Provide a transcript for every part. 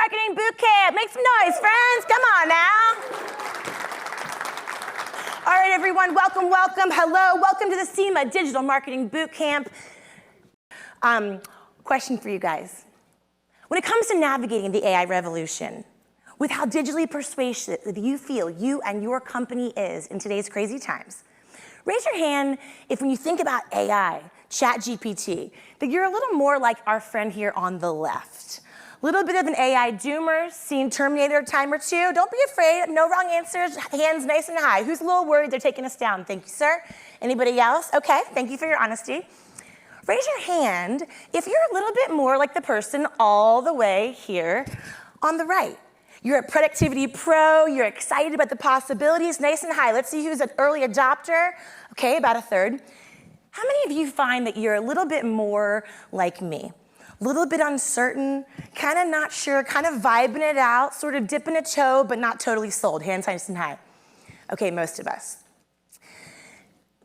Marketing Bootcamp. Make some noise, friends. Come on now. All right, everyone, welcome, welcome. Hello, welcome to the SEMA Digital Marketing Bootcamp. Question for you guys. When it comes to navigating the AI revolution, with how digitally persuasive you feel you and your company is in today's crazy times, raise your hand if when you think about AI, ChatGPT, that you're a little more like our friend here on the left. A little bit of an AI doomer, seen Terminator a time or two. Don't be afraid, no wrong answers, hands nice and high. Who's a little worried they're taking us down? Thank you, sir. Anybody else? Okay, thank you for your honesty. Raise your hand if you're a little bit more like the person all the way here on the right. You're a productivity pro, you're excited about the possibilities, nice and high. Let's see who's an early adopter. Okay, about a third. How many of you find that you're a little bit more like me? A little bit uncertain, kind of not sure, kind of vibing it out, sort of dipping a toe, but not totally sold. Hands nice and high. Okay, most of us.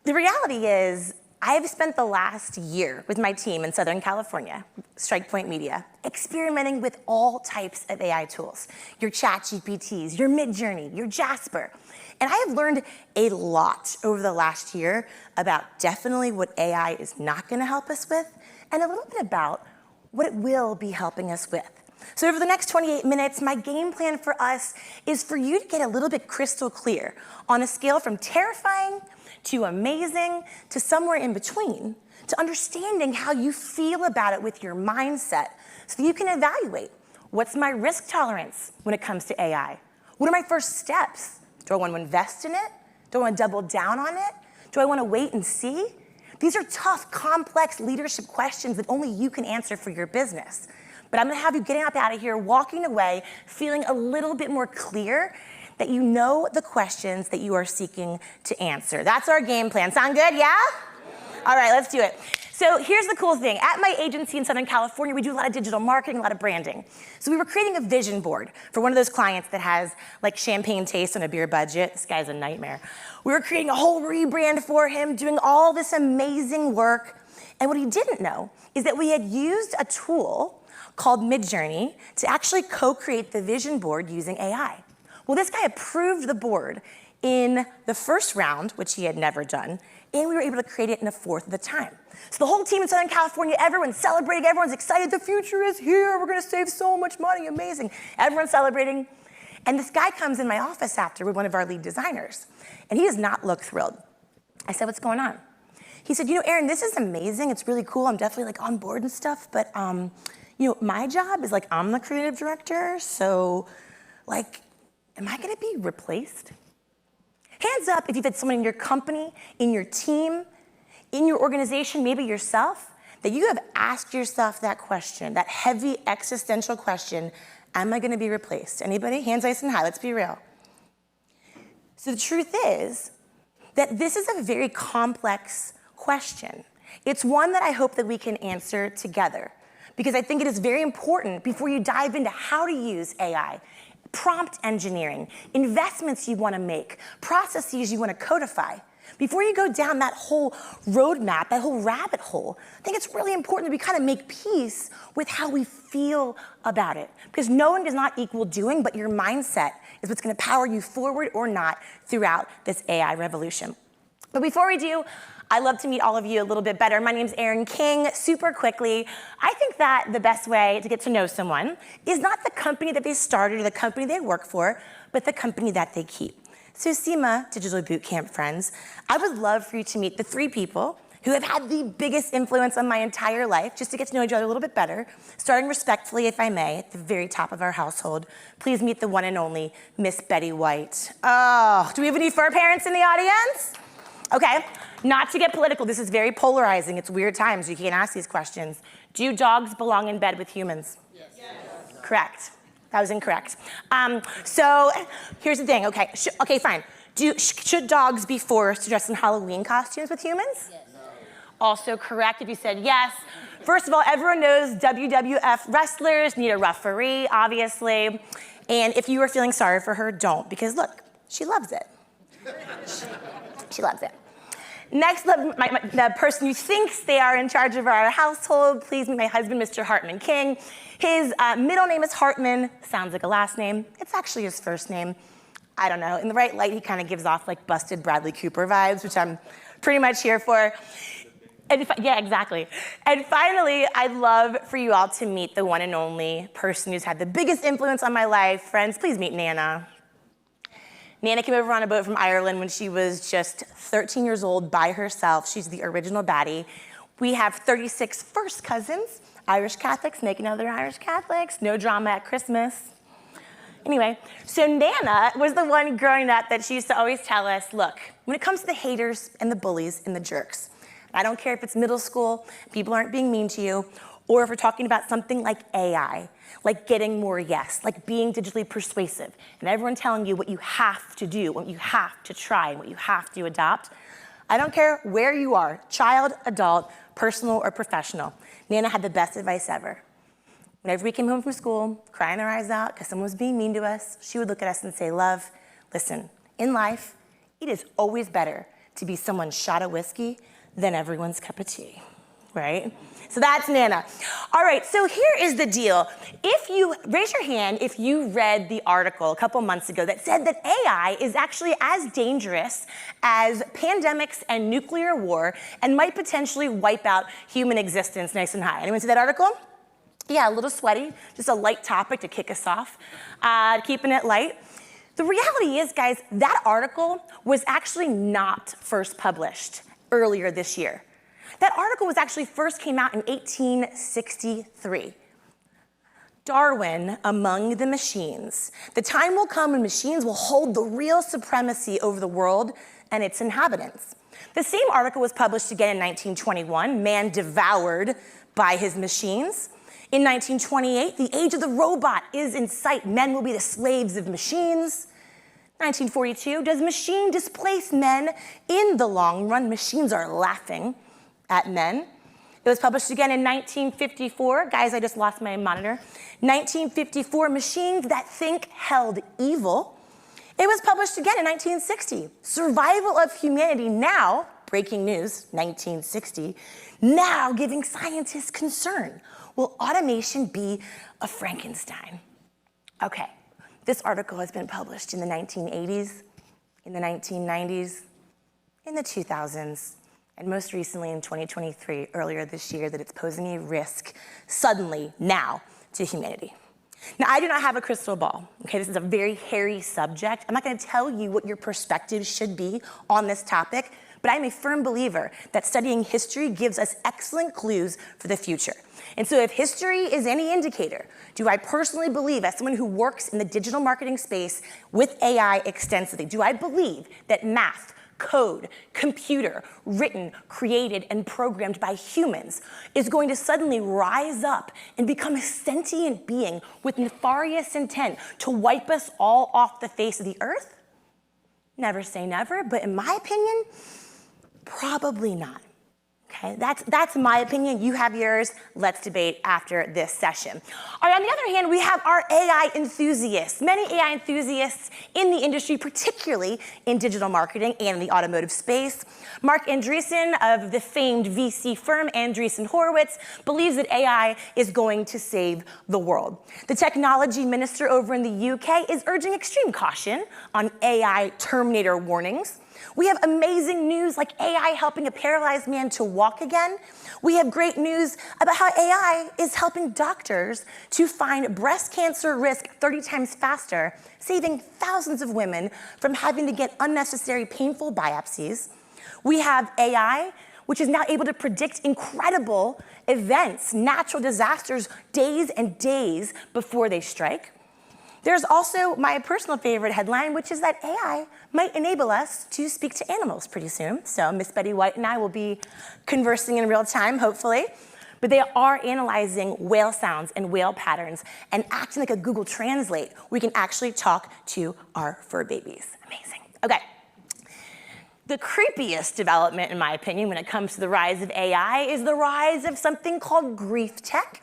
The reality is, I've spent the last year with my team in Southern California, Strike Point Media, experimenting with all types of AI tools. Your ChatGPTs, your Midjourney, your Jasper. And I have learned a lot over the last year about definitely what AI is not gonna help us with, and a little bit about what it will be helping us with. So over the next 28 minutes, my game plan for us is for you to get a little bit crystal clear on a scale from terrifying to amazing to somewhere in between, to understanding how you feel about it with your mindset so that you can evaluate what's my risk tolerance when it comes to AI? What are my first steps? Do I want to invest in it? Do I want to double down on it? Do I want to wait and see? These are tough, complex leadership questions that only you can answer for your business. But I'm gonna have you getting up out of here, walking away, feeling a little bit more clear that you know the questions that you are seeking to answer. That's our game plan. Sound good, yeah? All right, let's do it. So here's the cool thing. At my agency in Southern California, we do a lot of digital marketing, a lot of branding. So we were creating a vision board for one of those clients that has like champagne taste on a beer budget. This guy's a nightmare. We were creating a whole rebrand for him, doing all this amazing work. And what he didn't know is that we had used a tool called Midjourney to actually co-create the vision board using AI. Well, this guy approved the board in the first round, which he had never done, and we were able to create it in a fourth of the time. So the whole team in Southern California, everyone's celebrating, everyone's excited, the future is here, we're gonna save so much money, amazing. Everyone's celebrating. And this guy comes in my office after with one of our lead designers, and he does not look thrilled. I said, what's going on? He said, you know, Erin, this is amazing, it's really cool, I'm definitely like on board and stuff, but you know, my job is like, I'm the creative director, so like, am I gonna be replaced? Hands up if you've had someone in your company, in your team, in your organization, maybe yourself, that you have asked yourself that question, that heavy existential question, am I gonna be replaced? Anybody? Hands nice and high, let's be real. So the truth is that this is a very complex question. It's one that I hope that we can answer together, because I think it is very important before you dive into how to use AI, prompt engineering, investments you want to make, processes you want to codify. Before you go down that whole roadmap, that whole rabbit hole, I think it's really important that we kind of make peace with how we feel about it. Because knowing does not equal doing, but your mindset is what's going to power you forward or not throughout this AI revolution. But before we do, I'd love to meet all of you a little bit better. My name's Erin King. Super quickly, I think that the best way to get to know someone is not the company that they started or the company they work for, but the company that they keep. So SEMA Digital Bootcamp friends, I would love for you to meet the three people who have had the biggest influence on my entire life, just to get to know each other a little bit better, starting respectfully, if I may, at the very top of our household. Please meet the one and only Miss Betty White. Oh, do we have any fur parents in the audience? Okay, not to get political, this is very polarizing. It's weird times, you can't ask these questions. Do dogs belong in bed with humans? Yes. Yes. Correct. That was incorrect. So here's the thing, okay, okay, fine. Should dogs be forced to dress in Halloween costumes with humans? Yes. No. Also correct if you said yes. First of all, everyone knows WWF wrestlers need a referee, obviously. And if you are feeling sorry for her, don't, because look, she loves it. She loves it. Next, the person who thinks they are in charge of our household, please meet my husband, Mr. Hartman King. His middle name is Hartman, sounds like a last name. It's actually his first name. I don't know, in the right light, he kind of gives off like busted Bradley Cooper vibes, which I'm pretty much here for. And yeah, exactly. And finally, I'd love for you all to meet the one and only person who's had the biggest influence on my life. Friends, please meet Nana. Nana came over on a boat from Ireland when she was just 13 years old by herself. She's the original baddie. We have 36 first cousins, Irish Catholics making other Irish Catholics, no drama at Christmas. Anyway, so Nana was the one growing up that she used to always tell us, look, when it comes to the haters and the bullies and the jerks, I don't care if it's middle school, people aren't being mean to you, or if we're talking about something like AI, like getting more yes, like being digitally persuasive, and everyone telling you what you have to do, what you have to try, and what you have to adopt. I don't care where you are, child, adult, personal, or professional. Nana had the best advice ever. Whenever we came home from school, crying our eyes out because someone was being mean to us, she would look at us and say, love, listen, in life, it is always better to be someone's shot of whiskey than everyone's cup of tea, right? So that's Nana. All right, so here is the deal. If you, raise your hand if you read the article a couple months ago that said that AI is actually as dangerous as pandemics and nuclear war and might potentially wipe out human existence nice and high. Anyone see that article? Yeah, a little sweaty, just a light topic to kick us off, keeping it light. The reality is, guys, that article was actually not first published earlier this year. That article was actually first came out in 1863. Darwin among the machines. The time will come when machines will hold the real supremacy over the world and its inhabitants. The same article was published again in 1921, Man Devoured by His Machines. In 1928, the age of the robot is in sight. Men will be the slaves of machines. 1942, does machine displace men in the long run? Machines are laughing at men. It was published again in 1954. Guys, I just lost my monitor. 1954, Machines That Think Held Evil. It was published again in 1960. Survival of Humanity Now, breaking news, 1960, now giving scientists concern. Will automation be a Frankenstein? Okay, this article has been published in the 1980s, in the 1990s, in the 2000s, and most recently in 2023, earlier this year, that it's posing a risk suddenly now to humanity. Now, I do not have a crystal ball, okay? This is a very hairy subject. I'm not gonna tell you what your perspective should be on this topic, but I'm a firm believer that studying history gives us excellent clues for the future. And so if history is any indicator, do I personally believe, as someone who works in the digital marketing space with AI extensively, do I believe that math, code, computer, written, created, and programmed by humans is going to suddenly rise up and become a sentient being with nefarious intent to wipe us all off the face of the earth? Never say never, but in my opinion, probably not. Okay, that's my opinion. You have yours. Let's debate after this session. All right, on the other hand, we have our AI enthusiasts. Many AI enthusiasts in the industry, particularly in digital marketing and the automotive space. Mark Andreessen of the famed VC firm Andreessen Horowitz believes that AI is going to save the world. The technology minister over in the UK is urging extreme caution on AI Terminator warnings. We have amazing news like AI helping a paralyzed man to walk again. We have great news about how AI is helping doctors to find breast cancer risk 30 times faster, saving thousands of women from having to get unnecessary painful biopsies. We have AI, which is now able to predict incredible events, natural disasters, days and days before they strike. There's also my personal favorite headline, which is that AI might enable us to speak to animals pretty soon. So Miss Betty White and I will be conversing in real time, hopefully. But they are analyzing whale sounds and whale patterns and acting like a Google Translate. We can actually talk to our fur babies. Amazing. Okay. The creepiest development, in my opinion, when it comes to the rise of AI is the rise of something called grief tech.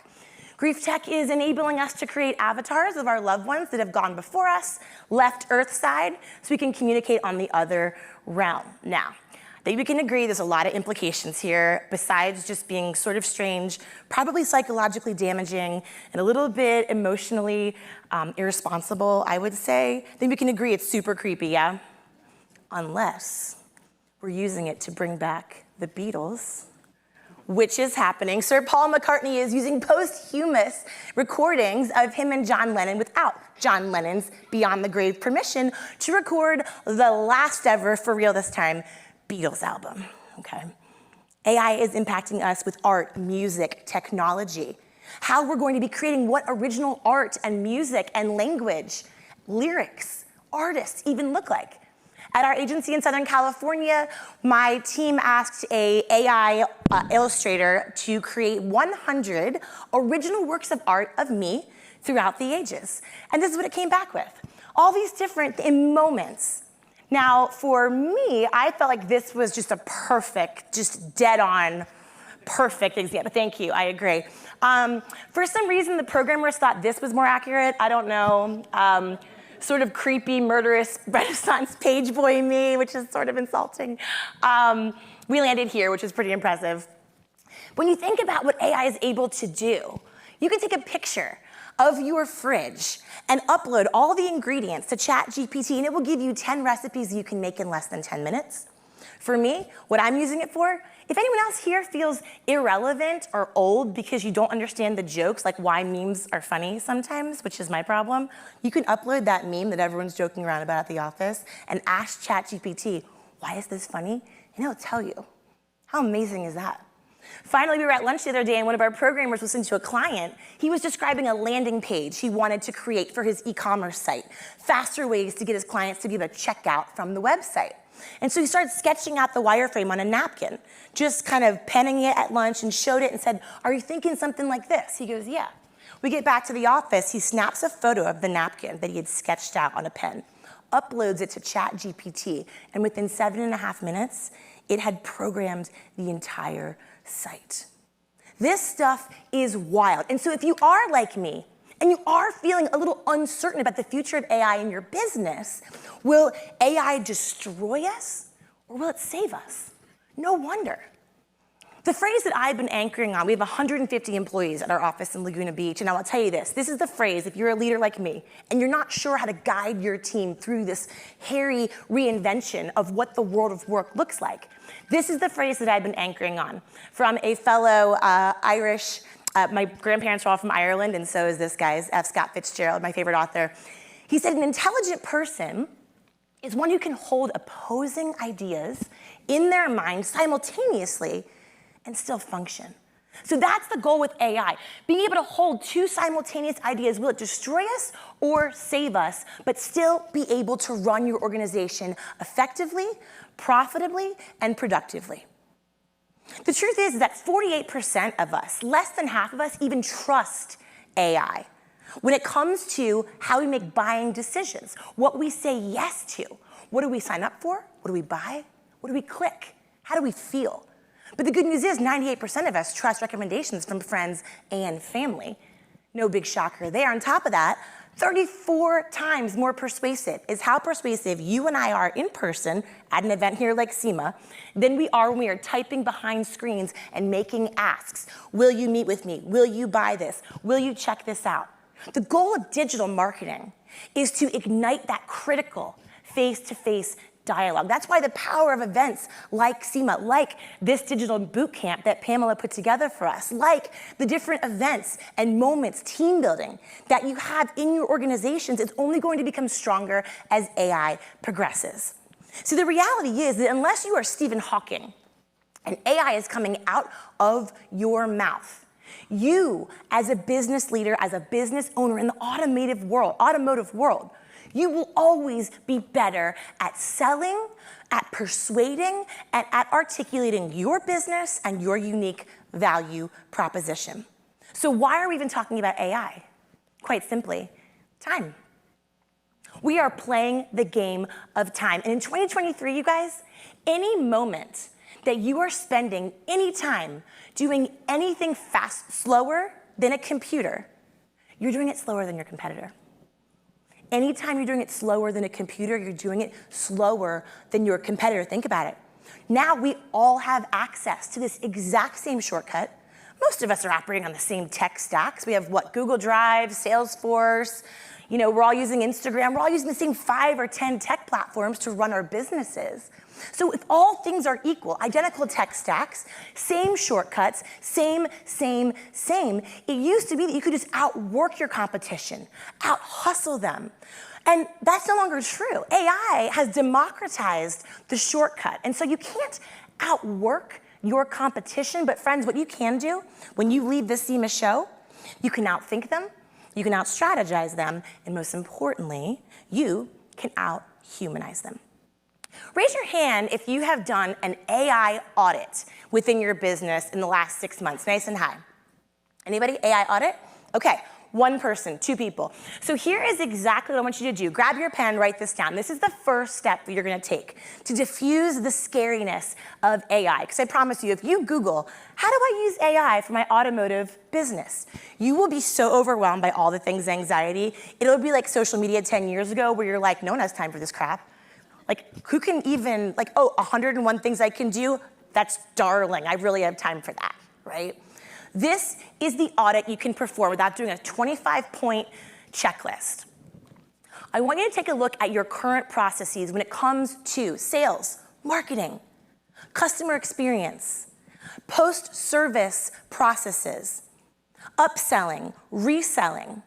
Grief tech is enabling us to create avatars of our loved ones that have gone before us, left Earthside, so we can communicate on the other realm. Now, I think we can agree there's a lot of implications here, besides just being sort of strange, probably psychologically damaging, and a little bit emotionally irresponsible, I would say. I think we can agree it's super creepy, yeah? Unless we're using it to bring back the Beatles, which is happening. Sir Paul McCartney is using posthumous recordings of him and John Lennon without John Lennon's beyond the grave permission to record the last ever, for real this time, Beatles album, okay? AI is impacting us with art, music, technology, how we're going to be creating what original art and music and language, lyrics, artists even look like. At our agency in Southern California, my team asked an AI illustrator to create 100 original works of art of me throughout the ages. And this is what it came back with. All these different moments. Now, for me, I felt like this was just a perfect, just dead on, perfect example. Thank you, I agree. For some reason, the programmers thought this was more accurate. I don't know. Sort of creepy, murderous Renaissance page boy me, which is sort of insulting. We landed here, which is pretty impressive. When you think about what AI is able to do, you can take a picture of your fridge and upload all the ingredients to ChatGPT, and it will give you 10 recipes you can make in less than 10 minutes. For me, what I'm using it for, if anyone else here feels irrelevant or old because you don't understand the jokes, like why memes are funny sometimes, which is my problem, you can upload that meme that everyone's joking around about at the office and ask ChatGPT, why is this funny? And it'll tell you. How amazing is that? Finally, we were at lunch the other day and one of our programmers listened to a client. He was describing a landing page he wanted to create for his e-commerce site, faster ways to get his clients to be able to check out from the website. And so he started sketching out the wireframe on a napkin, just kind of penning it at lunch and showed it and said, are you thinking something like this? He goes, yeah. We get back to the office, he snaps a photo of the napkin that he had sketched out on a pen, uploads it to ChatGPT, and within 7.5 minutes, it had programmed the entire site. This stuff is wild. And so if you are like me, and you are feeling a little uncertain about the future of AI in your business, will AI destroy us or will it save us? No wonder. The phrase that I've been anchoring on, we have 150 employees at our office in Laguna Beach, and I'll tell you this is the phrase, if you're a leader like me, and you're not sure how to guide your team through this hairy reinvention of what the world of work looks like, this is the phrase that I've been anchoring on from a fellow Irish. My grandparents are all from Ireland, and so is this guy, F. Scott Fitzgerald, my favorite author. He said, an intelligent person is one who can hold opposing ideas in their mind simultaneously and still function. So that's the goal with AI, being able to hold two simultaneous ideas. Will it destroy us or save us, but still be able to run your organization effectively, profitably, and productively? The truth is that 48% of us, less than half of us, even trust AI when it comes to how we make buying decisions, what we say yes to. What do we sign up for? What do we buy? What do we click? How do we feel? But the good news is 98% of us trust recommendations from friends and family. No big shocker there. On top of that, 34 times more persuasive is how persuasive you and I are in person at an event here like SEMA than we are when we are typing behind screens and making asks. Will you meet with me? Will you buy this? Will you check this out? The goal of digital marketing is to ignite that critical face-to-face dialogue. That's why the power of events like SEMA, like this digital bootcamp that Pamela put together for us, like the different events and moments, team building that you have in your organizations is only going to become stronger as AI progresses. So the reality is that unless you are Stephen Hawking and AI is coming out of your mouth, you as a business leader, as a business owner in the automotive world, you will always be better at selling, at persuading, and at articulating your business and your unique value proposition. So why are we even talking about AI? Quite simply, time. We are playing the game of time. And in 2023, you guys, any moment that you are spending any time doing anything slower than a computer, you're doing it slower than your competitor. Anytime you're doing it slower than a computer, you're doing it slower than your competitor. Think about it. Now we all have access to this exact same shortcut. Most of us are operating on the same tech stacks. We have what, Google Drive, Salesforce, we're all using Instagram. We're all using the same 5 or 10 tech platforms to run our businesses. So if all things are equal, identical tech stacks, same shortcuts, same, it used to be that you could just outwork your competition, out-hustle them. And that's no longer true. AI has democratized the shortcut. And so you can't outwork your competition, but friends, what you can do when you leave this SEMA show, you can outthink them, you can out-strategize them, and most importantly, you can out-humanize them. Raise your hand if you have done an AI audit within your business in the last 6 months, nice and high. Anybody, AI audit? Okay, 1 person, 2 people. So here is exactly what I want you to do. Grab your pen, write this down. This is the first step that you're gonna take to diffuse the scariness of AI. Because I promise you, if you Google, how do I use AI for my automotive business? You will be so overwhelmed by all the things anxiety. It'll be like social media 10 years ago where you're like, no one has time for this crap. Like, who can even, 101 things I can do? That's darling, I really have time for that, right? This is the audit you can perform without doing a 25-point checklist. I want you to take a look at your current processes when it comes to sales, marketing, customer experience, post-service processes, upselling, reselling.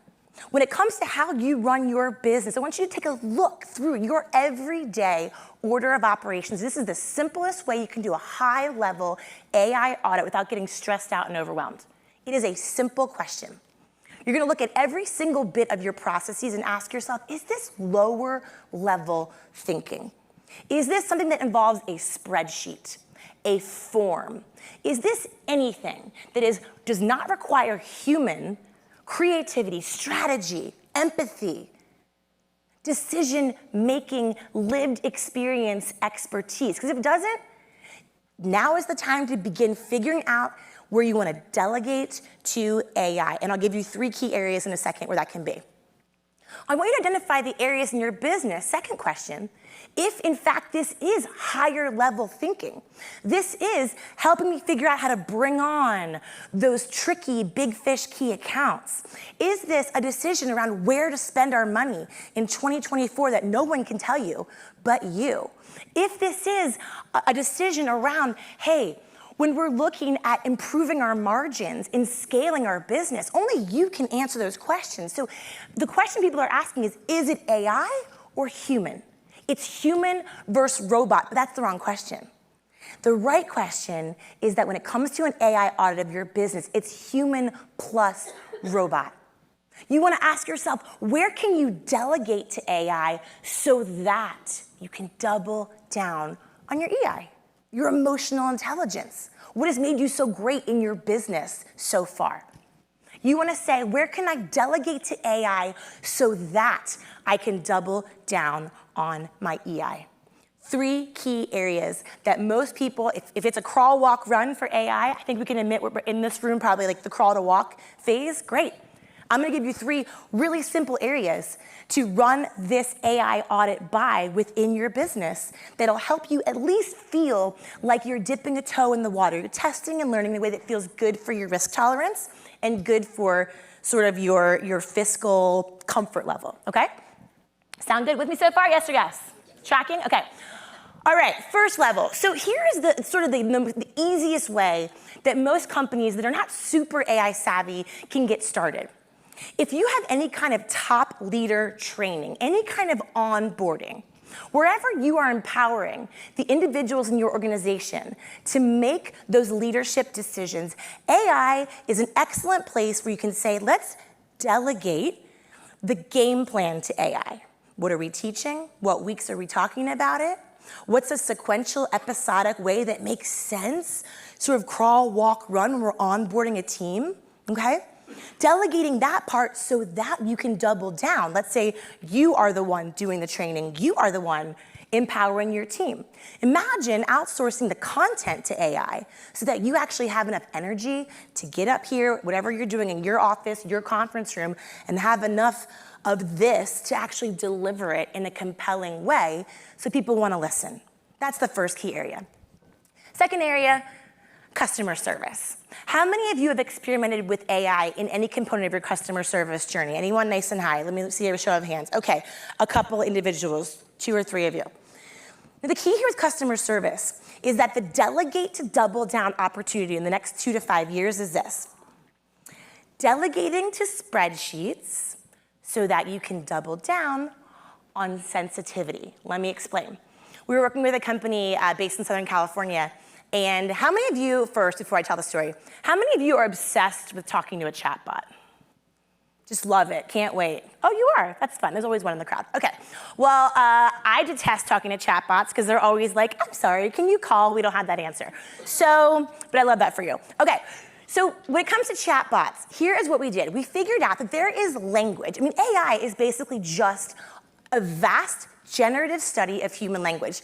When it comes to how you run your business, I want you to take a look through your everyday order of operations. This is the simplest way you can do a high-level AI audit without getting stressed out and overwhelmed. It is a simple question. You're gonna look at every single bit of your processes and ask yourself, is this lower-level thinking? Is this something that involves a spreadsheet, a form? Is this anything that does not require human creativity, strategy, empathy, decision-making, lived experience, expertise? Because if it doesn't, now is the time to begin figuring out where you want to delegate to AI. And I'll give you 3 key areas in a second where that can be. I want you to identify the areas in your business, second question, if in fact this is higher level thinking. This is helping me figure out how to bring on those tricky big fish key accounts. Is this a decision around where to spend our money in 2024 that no one can tell you but you? If this is a decision around, hey, when we're looking at improving our margins and scaling our business, only you can answer those questions. So the question people are asking is it AI or human? It's human versus robot, but that's the wrong question. The right question is that when it comes to an AI audit of your business, it's human plus robot. You want to ask yourself, where can you delegate to AI so that you can double down on your EI, your emotional intelligence? What has made you so great in your business so far? You want to say, where can I delegate to AI so that I can double down on my EI? 3 key areas that most people, if it's a crawl, walk, run for AI, I think we can admit we're in this room probably like the crawl to walk phase, great. I'm gonna give you 3 really simple areas to run this AI audit by within your business that'll help you at least feel like you're dipping a toe in the water. You're testing and learning in a way that feels good for your risk tolerance and good for sort of your fiscal comfort level, okay? Sound good with me so far, yes or yes? Tracking, okay. All right, first level. So here is the sort of the easiest way that most companies that are not super AI savvy can get started. If you have any kind of top leader training, any kind of onboarding, wherever you are empowering the individuals in your organization to make those leadership decisions, AI is an excellent place where you can say, let's delegate the game plan to AI. What are we teaching? What weeks are we talking about it? What's a sequential, episodic way that makes sense? Sort of crawl, walk, run when we're onboarding a team, okay? Delegating that part so that you can double down. Let's say you are the one doing the training. You are the one empowering your team. Imagine outsourcing the content to AI so that you actually have enough energy to get up here, whatever you're doing in your office, your conference room, and have enough of this to actually deliver it in a compelling way so people want to listen. That's the first key area. Second area, customer service. How many of you have experimented with AI in any component of your customer service journey? Anyone nice and high? Let me see a show of hands. Okay, a couple individuals, 2 or 3 of you. Now, the key here with customer service is that the delegate to double down opportunity in the next 2 to 5 years is this. Delegating to spreadsheets so that you can double down on sensitivity. Let me explain. We were working with a company based in Southern California. And how many of you, first, before I tell the story, how many of you are obsessed with talking to a chatbot? Just love it, can't wait. Oh, you are, that's fun, there's always one in the crowd. Okay, well, I detest talking to chatbots because they're always like, I'm sorry, can you call? We don't have that answer. So, but I love that for you. Okay, so when it comes to chatbots, here is what we did. We figured out that there is language. I mean, AI is basically just a vast generative study of human language.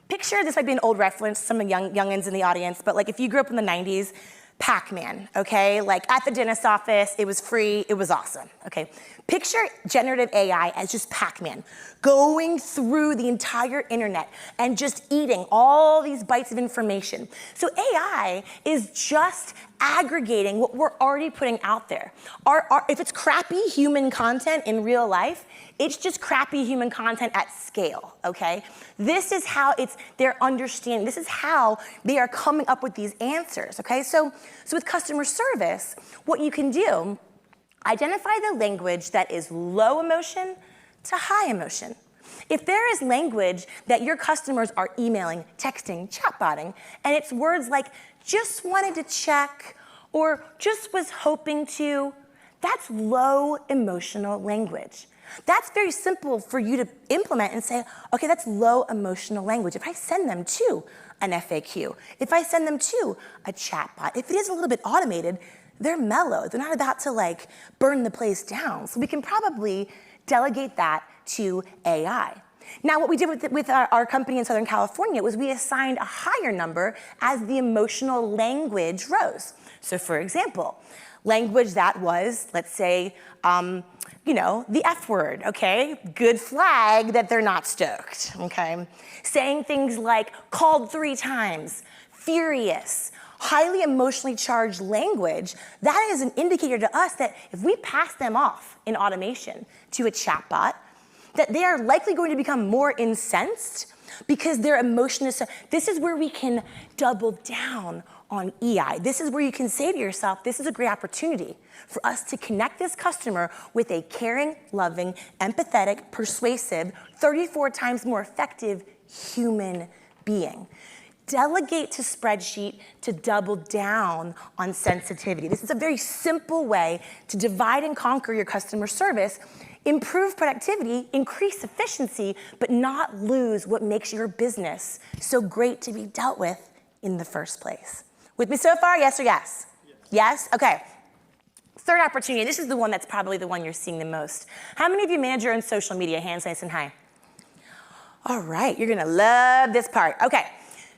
Picture, this might be an old reference, some youngins in the audience, but like if you grew up in the 90s, Pac-Man, okay? Like at the dentist's office, it was free, it was awesome, okay? Picture generative AI as just Pac-Man, going through the entire internet and just eating all these bytes of information. So AI is just aggregating what we're already putting out there. If it's crappy human content in real life, it's just crappy human content at scale, okay? This is how they're understanding, this is how they are coming up with these answers, okay? So with customer service, what you can do, identify the language that is low emotion to high emotion. If there is language that your customers are emailing, texting, chatbotting, and it's words like, just wanted to check, or just was hoping to, that's low emotional language. That's very simple for you to implement and say, okay, that's low emotional language. If I send them to an FAQ, if I send them to a chatbot, if it is a little bit automated, they're mellow. They're not about to like burn the place down. So we can probably delegate that to AI. Now, what we did with our company in Southern California was we assigned a higher number as the emotional language rose. So for example, language that was, let's say, the F word, okay? Good flag that they're not stoked, okay? Saying things like called 3 times, furious, highly emotionally charged language, that is an indicator to us that if we pass them off in automation to a chatbot, that they are likely going to become more incensed because their emotion is, this is where we can double down on EI. This is where you can say to yourself, this is a great opportunity for us to connect this customer with a caring, loving, empathetic, persuasive, 34 times more effective human being. Delegate to spreadsheet to double down on sensitivity. This is a very simple way to divide and conquer your customer service, improve productivity, increase efficiency, but not lose what makes your business so great to be dealt with in the first place. With me so far, yes or yes? Yes? Okay. Third opportunity, this is the one that's probably the one you're seeing the most. How many of you manage your own social media? Hands nice and high. All right, you're gonna love this part. Okay,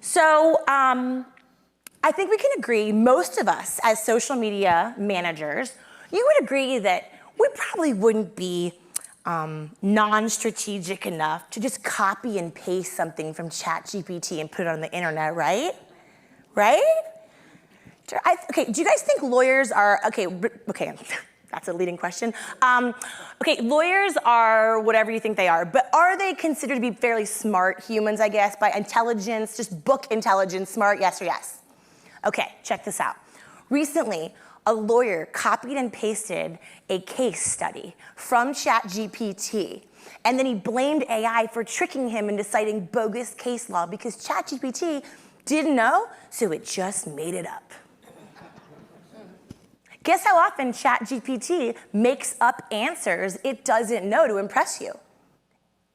so I think we can agree, most of us as social media managers, you would agree that we probably wouldn't be non-strategic enough to just copy and paste something from ChatGPT and put it on the internet, right? Right? Okay, do you guys think lawyers are, okay, that's a leading question. Okay, lawyers are whatever you think they are, but are they considered to be fairly smart humans, I guess, by intelligence, just book intelligence, smart, yes or yes? Okay, check this out. Recently, a lawyer copied and pasted a case study from ChatGPT, and then he blamed AI for tricking him into citing bogus case law because ChatGPT didn't know, so it just made it up. Guess how often ChatGPT makes up answers it doesn't know to impress you?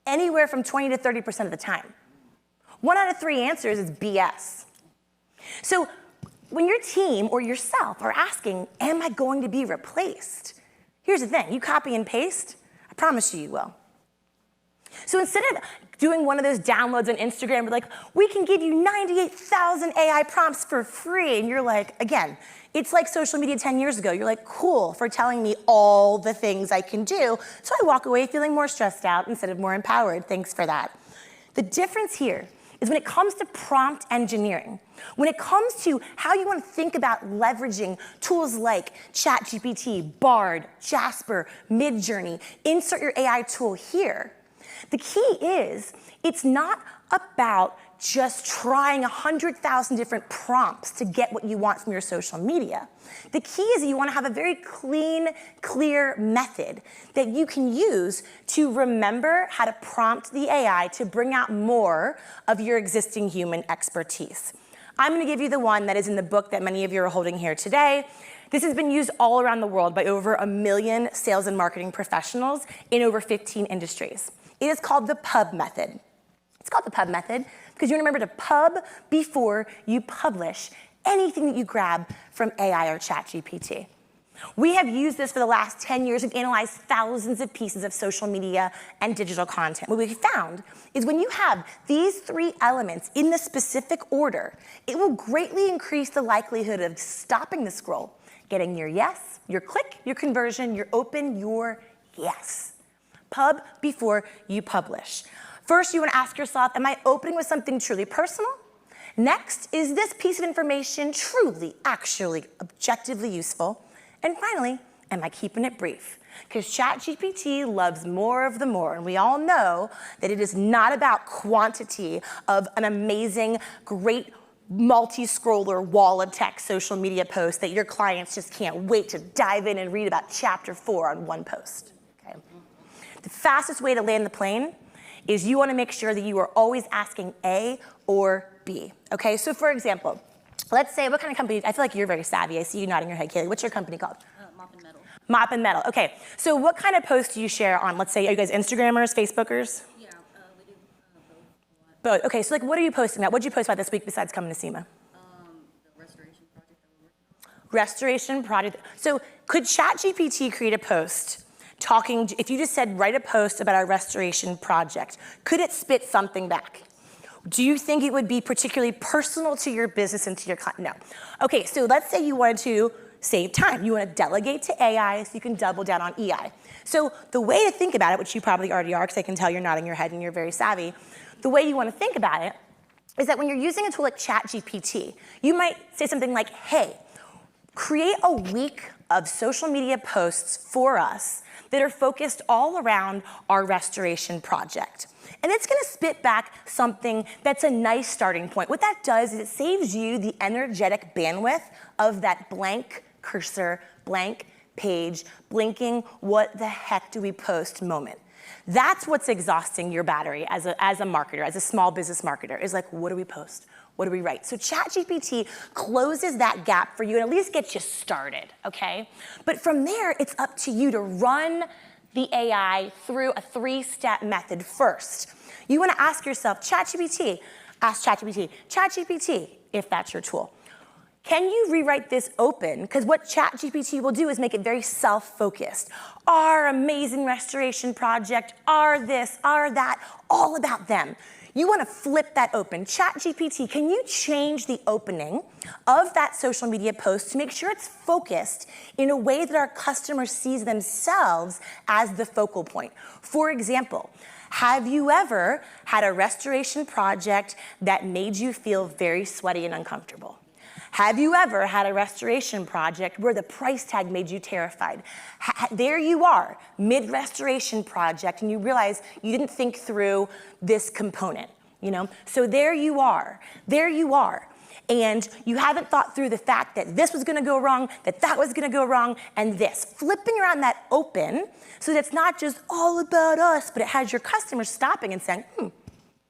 Anywhere from 20 to 30% of the time. 1 out of 3 answers is BS. So when your team or yourself are asking, am I going to be replaced? Here's the thing, you copy and paste, I promise you will. So instead of doing one of those downloads on Instagram, we're like, we can give you 98,000 AI prompts for free. And you're like, again, it's like social media 10 years ago. You're like, cool for telling me all the things I can do. So I walk away feeling more stressed out instead of more empowered. Thanks for that. The difference here is when it comes to prompt engineering, when it comes to how you want to think about leveraging tools like ChatGPT, Bard, Jasper, Midjourney, insert your AI tool here. The key is, it's not about just trying 100,000 different prompts to get what you want from your social media. The key is that you want to have a very clean, clear method that you can use to remember how to prompt the AI to bring out more of your existing human expertise. I'm going to give you the one that is in the book that many of you are holding here today. This has been used all around the world by over 1 million sales and marketing professionals in over 15 industries. It is called the pub method. It's called the pub method because you remember to pub before you publish anything that you grab from AI or ChatGPT. We have used this for the last 10 years. We've analyzed thousands of pieces of social media and digital content. What we've found is when you have these 3 elements in the specific order, it will greatly increase the likelihood of stopping the scroll, getting your yes, your click, your conversion, your open, your yes. Pub before you publish. First, you want to ask yourself, am I opening with something truly personal? Next, is this piece of information truly, actually, objectively useful? And finally, am I keeping it brief? Because ChatGPT loves more of the more, and we all know that it is not about quantity of an amazing, great multi-scroller wall of text social media post that your clients just can't wait to dive in and read about chapter 4 on one post. Okay? The fastest way to land the plane is you want to make sure that you are always asking A or B. Okay, so for example, let's say, what kind of company, I feel like you're very savvy. I see you nodding your head, Kaylee. What's your company called? Mop and Metal. Mop and Metal, okay. So what kind of posts do you share on, let's say, are you guys Instagrammers, Facebookers? Yeah, we do both. Both, okay, so like what are you posting about? What did you post about this week besides coming to SEMA? The restoration project that we're working on. Restoration project. So could ChatGPT create a post talking, if you just said write a post about our restoration project, could it spit something back? Do you think it would be particularly personal to your business and to your client? No. Okay, so let's say you wanted to save time. You want to delegate to AI so you can double down on EI. So the way to think about it, which you probably already are because I can tell you're nodding your head and you're very savvy, the way you want to think about it is that when you're using a tool like ChatGPT, you might say something like, hey, create a week of social media posts for us that are focused all around our restoration project. And it's gonna spit back something that's a nice starting point. What that does is it saves you the energetic bandwidth of that blank cursor, blank page, blinking, what the heck do we post moment. That's what's exhausting your battery as a marketer, as a small business marketer, is like, what do we post? What do we write? So ChatGPT closes that gap for you and at least gets you started, okay? But from there, it's up to you to run the AI through a 3-step method first. You wanna ask yourself, ChatGPT, ChatGPT, if that's your tool, can you rewrite this open? Because what ChatGPT will do is make it very self-focused. Our amazing restoration project, our this, our that, all about them. You want to flip that open. ChatGPT, can you change the opening of that social media post to make sure it's focused in a way that our customer sees themselves as the focal point? For example, have you ever had a restoration project that made you feel very sweaty and uncomfortable? Have you ever had a restoration project where the price tag made you terrified? There you are, mid-restoration project, and you realize you didn't think through this component, you know? So there you are, and you haven't thought through the fact that this was gonna go wrong, that was gonna go wrong, and this. Flipping around that open so that it's not just all about us, but it has your customers stopping and saying,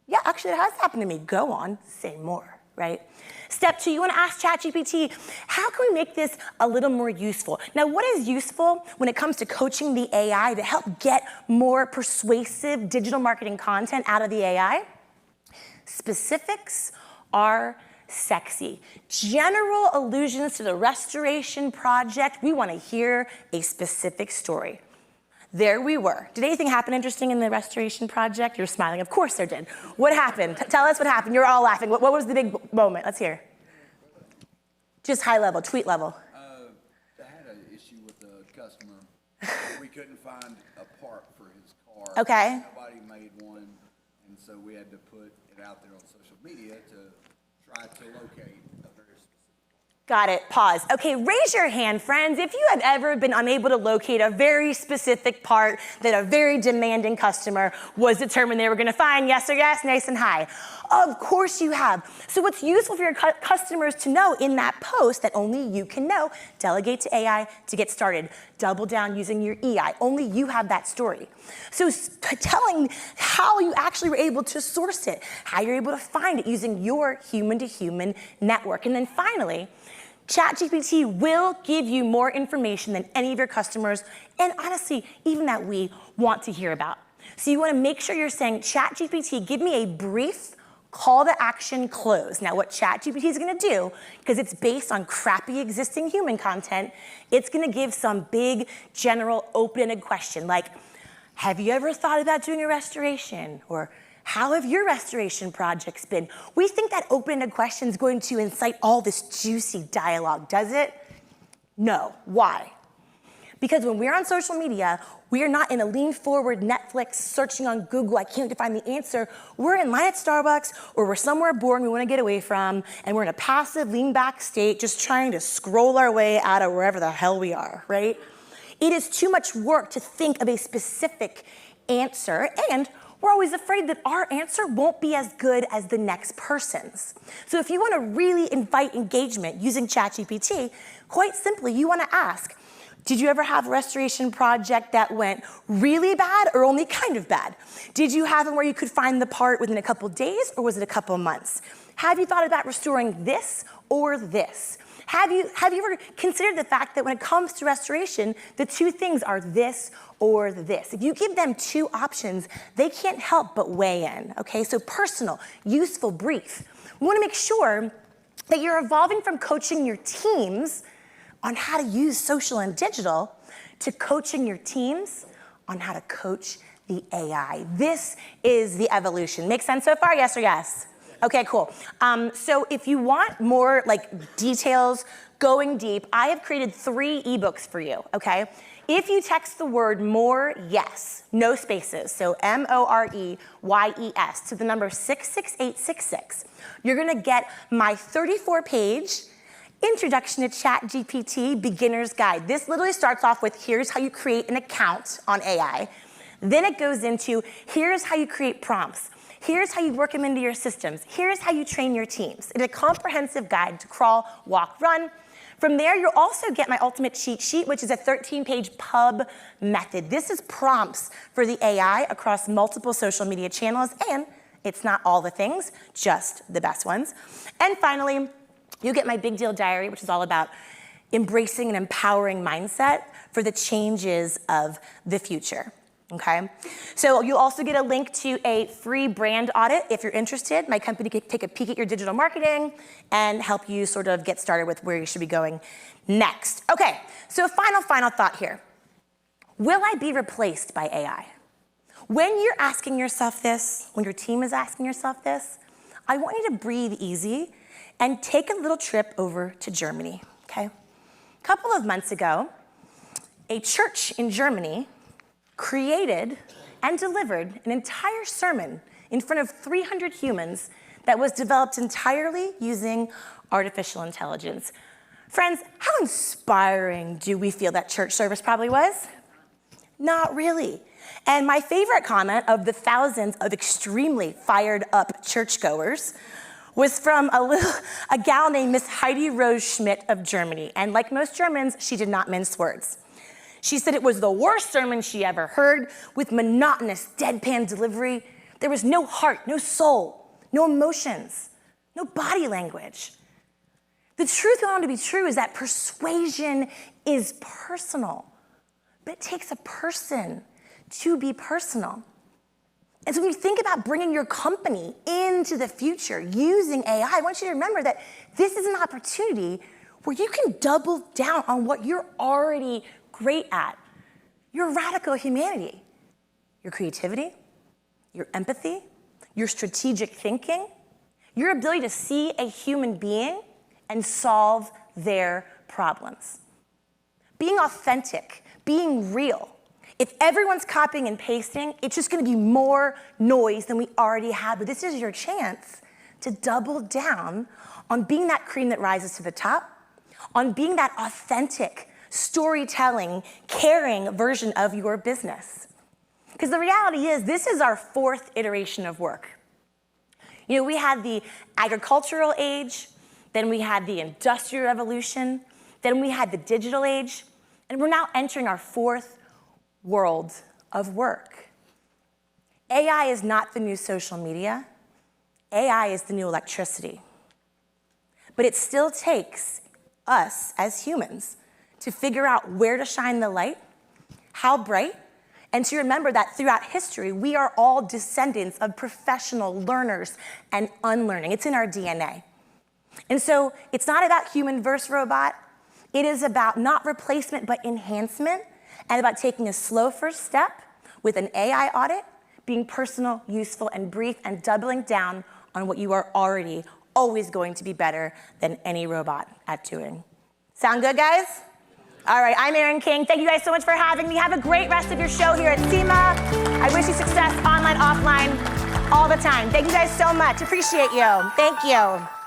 yeah, actually it has happened to me. Go on, say more, right? Step 2, you want to ask ChatGPT, how can we make this a little more useful? Now, what is useful when it comes to coaching the AI to help get more persuasive digital marketing content out of the AI? Specifics are sexy. General allusions to the restoration project, we want to hear a specific story. There we were. Did anything happen interesting in the restoration project? You're smiling. Of course there did. What happened? Tell us what happened. You're all laughing. What was the big moment? Let's hear. Just high level, tweet level. I had an issue with a customer. We couldn't find a part for his car. Okay. Nobody made one, and so we had to put it out there on social media to try to locate a very specific. Got it, pause. Okay, raise your hand, friends, if you have ever been unable to locate a very specific part that a very demanding customer was determined they were gonna find. Yes or yes, nice and high. Of course you have. So what's useful for your customers to know in that post that only you can know, delegate to AI to get started. Double down using your EI. Only you have that story. So telling how you actually were able to source it, how you're able to find it using your human-to-human network. And then finally, ChatGPT will give you more information than any of your customers, and honestly, even that we want to hear about. So you wanna make sure you're saying, ChatGPT, give me a brief call to action close. Now what ChatGPT is gonna do, because it's based on crappy existing human content, it's gonna give some big, general, open-ended question like, have you ever thought about doing a restoration? Or how have your restoration projects been? We think that open-ended question is going to incite all this juicy dialogue, does it? No, why? Because when we're on social media, we are not in a lean forward Netflix searching on Google, I can't find the answer. We're in line at Starbucks, or we're somewhere boring we wanna get away from, and we're in a passive lean back state, just trying to scroll our way out of wherever the hell we are, right? It is too much work to think of a specific answer, and we're always afraid that our answer won't be as good as the next person's. So if you wanna really invite engagement using ChatGPT, quite simply, you wanna ask, did you ever have a restoration project that went really bad or only kind of bad? Did you have one where you could find the part within a couple days or was it a couple months? Have you thought about restoring this or this? Have you ever considered the fact that when it comes to restoration, the two things are this or this? If you give them two options, they can't help but weigh in, okay? So personal, useful, brief. We wanna make sure that you're evolving from coaching your teams on how to use social and digital to coaching your teams on how to coach the AI. This is the evolution. Make sense so far, yes or yes? Okay, cool. So if you want more like details, going deep, I have created 3 ebooks for you, okay? If you text the word more yes, no spaces, so MOREYES to the number 66866, you're gonna get my 34-page Introduction to ChatGPT Beginner's Guide. This literally starts off with here's how you create an account on AI. Then it goes into here's how you create prompts. Here's how you work them into your systems. Here's how you train your teams. It's a comprehensive guide to crawl, walk, run. From there, you'll also get my ultimate cheat sheet, which is a 13-page pub method. This is prompts for the AI across multiple social media channels, and it's not all the things, just the best ones. And finally, you get my Big Deal Diary, which is all about embracing an empowering mindset for the changes of the future, okay? So you'll also get a link to a free brand audit if you're interested. My company can take a peek at your digital marketing and help you sort of get started with where you should be going next. Okay, so final thought here. Will I be replaced by AI? When you're asking yourself this, when your team is asking yourself this, I want you to breathe easy and take a little trip over to Germany, okay? A couple of months ago, a church in Germany created and delivered an entire sermon in front of 300 humans that was developed entirely using artificial intelligence. Friends, how inspiring do we feel that church service probably was? Not really. And my favorite comment of the thousands of extremely fired up churchgoers was from a gal named Miss Heidi Rose Schmidt of Germany. And like most Germans, she did not mince words. She said it was the worst sermon she ever heard, with monotonous, deadpan delivery. There was no heart, no soul, no emotions, no body language. The truth we want to be true is that persuasion is personal, but it takes a person to be personal. And so when you think about bringing your company into the future using AI, I want you to remember that this is an opportunity where you can double down on what you're already great at. Your radical humanity, your creativity, your empathy, your strategic thinking, your ability to see a human being and solve their problems. Being authentic, being real. If everyone's copying and pasting, it's just gonna be more noise than we already have. But this is your chance to double down on being that cream that rises to the top, on being that authentic, storytelling, caring version of your business. Because the reality is, this is our fourth iteration of work. You know, we had the agricultural age, then we had the industrial revolution, then we had the digital age, and we're now entering our fourth world of work. AI is not the new social media. AI is the new electricity. But it still takes us as humans to figure out where to shine the light, how bright, and to remember that throughout history, we are all descendants of professional learners and unlearning. It's in our DNA. And so it's not about human versus robot. It is about not replacement, but enhancement, and about taking a slow first step with an AI audit, being personal, useful, and brief, and doubling down on what you are already always going to be better than any robot at doing. Sound good, guys? All right, I'm Erin King. Thank you guys so much for having me. Have a great rest of your show here at SEMA. I wish you success online, offline, all the time. Thank you guys so much. Appreciate you. Thank you.